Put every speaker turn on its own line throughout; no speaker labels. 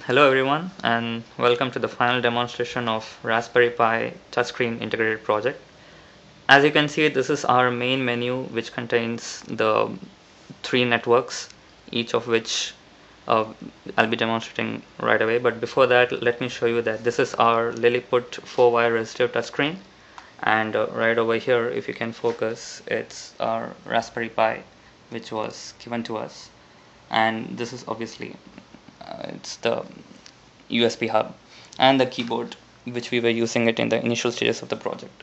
Hello everyone and welcome to the final demonstration of Raspberry Pi touchscreen integrated project. As you can see, this is our main menu which contains the three networks, each of which uh, I'll be demonstrating right away. But before that, let me show you that this is our Lilliput 4-wire resistive touchscreen, and right over here, if you can focus, it's our Raspberry Pi which was given to us, and this is obviously it's the USB hub and the keyboard which we were using it in the initial stages of the project.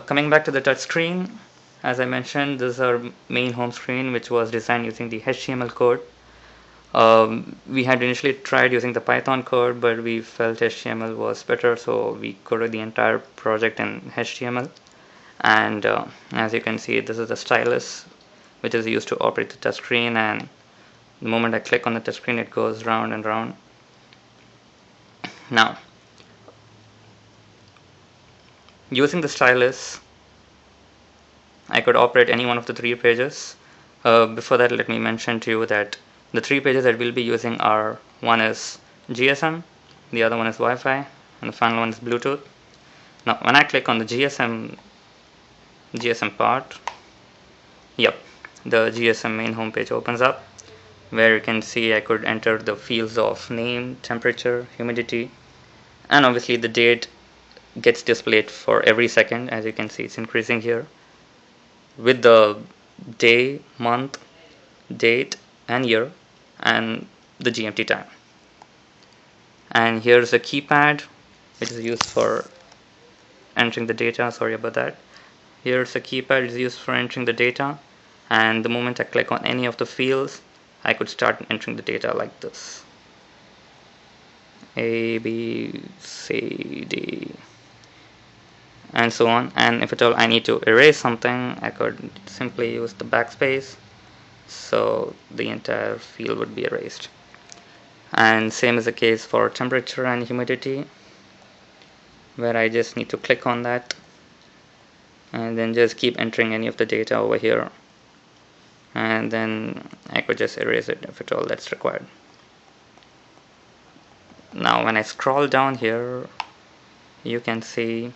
Coming back to the touch screen, as I mentioned, this is our main home screen which was designed using the HTML code. We had initially tried using the Python code, but we felt HTML was better, so we coded the entire project in HTML. And as you can see, this is the stylus which is used to operate the touch screen, and the moment I click on the touch screen, it goes round and round. Now, using the stylus, I could operate any one of the three pages. Before that, let me mention to you that the three pages that we'll be using are, one is GSM, the other one is Wi-Fi, and the final one is Bluetooth. Now, when I click on the GSM part, yep, the GSM main homepage opens up, where you can see I could enter the fields of name, temperature, humidity, and obviously the date gets displayed for every second. As you can see, it's increasing here with the day, month, date, and year, and the GMT time. And here's a keypad which is used for entering the data. Sorry about that. Here's a keypad which is used for entering the data, and the moment I click on any of the fields, I could start entering the data like this: A, B, C, D, and so on. And if at all I need to erase something, I could simply use the backspace, so the entire field would be erased. And same is the case for temperature and humidity, where I just need to click on that and then just keep entering any of the data over here, and then I could just erase it if at all that's required. Now when I scroll down here, you can see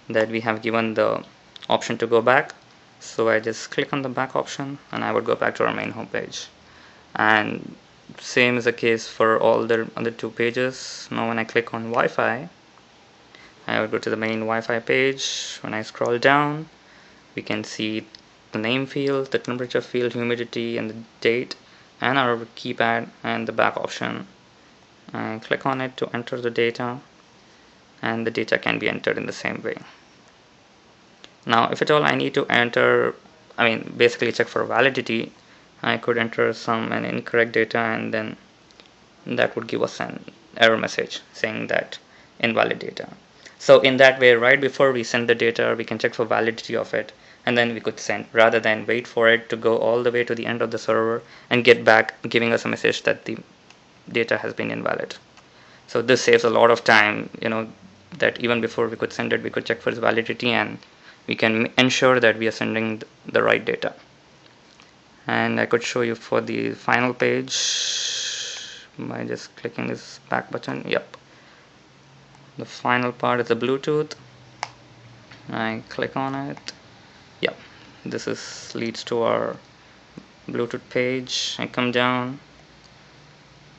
that we have given the option to go back, so I just click on the back option and I would go back to our main home page. And same is the case for all the other two pages. Now when I click on Wi-Fi, I would go to the main Wi-Fi page. When I scroll down, we can see the name field, the temperature field, humidity, and the date, and our keypad and the back option. I click on it to enter the data, and the data can be entered in the same way. Now if at all I need to enter, basically check for validity, I could enter an incorrect data, and then that would give us an error message saying that invalid data. So in that way, right before we send the data, we can check for validity of it, and then we could send, rather than wait for it to go all the way to the end of the server and get back giving us a message that the data has been invalid. So this saves a lot of time, that even before we could send it, we could check for its validity, and we can ensure that we are sending the right data. And I could show you for the final page by just clicking this back button. Yep, the final part is the Bluetooth. I click on it. Yep, this leads to our Bluetooth page. I come down,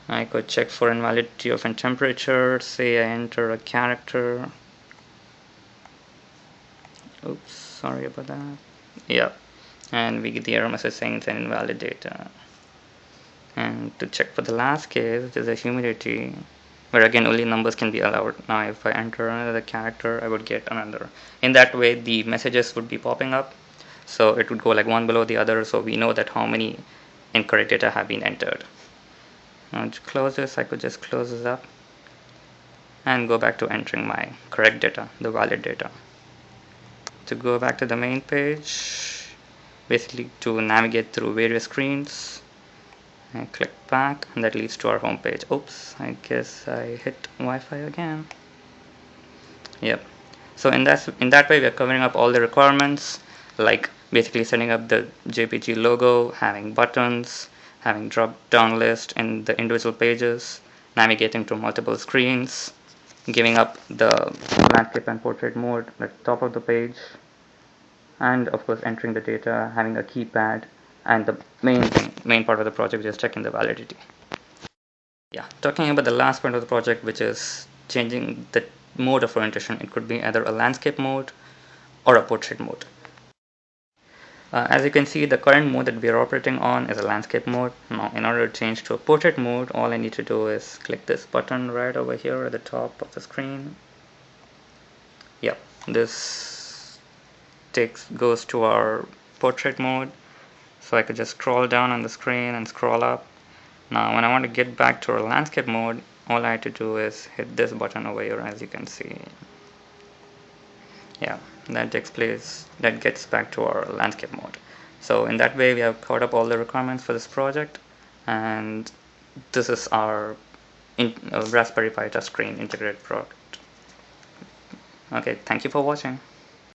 I could check for invalidity of a temperature. Say I enter a character. Oops, sorry about that. Yep, and we get the error message saying it's an invalid data. And to check for the last case, which is a humidity, where again only numbers can be allowed. Now if I enter another character, I would get another. In that way, the messages would be popping up, so it would go like one below the other, so we know that how many incorrect data have been entered. Now to close this, I could just close this up and go back to entering my correct data, the valid data. To go back to the main page, basically to navigate through various screens, I click back, and that leads to our home page. Oops, I guess I hit Wi-Fi again. Yep. So in that way, we are covering up all the requirements, like basically setting up the JPG logo, having buttons, having drop-down list in the individual pages, navigating to multiple screens, giving up the landscape and portrait mode at the top of the page, and of course entering the data, having a keypad, and the main part of the project is checking the validity. Yeah, talking about the last part of the project, which is changing the mode of orientation. It could be either a landscape mode or a portrait mode. As you can see, the current mode that we are operating on is a landscape mode. Now, in order to change to a portrait mode, all I need to do is click this button right over here at the top of the screen. Yep, this goes to our portrait mode. So I could just scroll down on the screen and scroll up. Now, when I want to get back to our landscape mode, all I have to do is hit this button over here, as you can see. Yeah, that gets back to our landscape mode. So in that way, we have covered up all the requirements for this project, and this is our Raspberry Pi touchscreen integrated product. Okay, thank you for watching.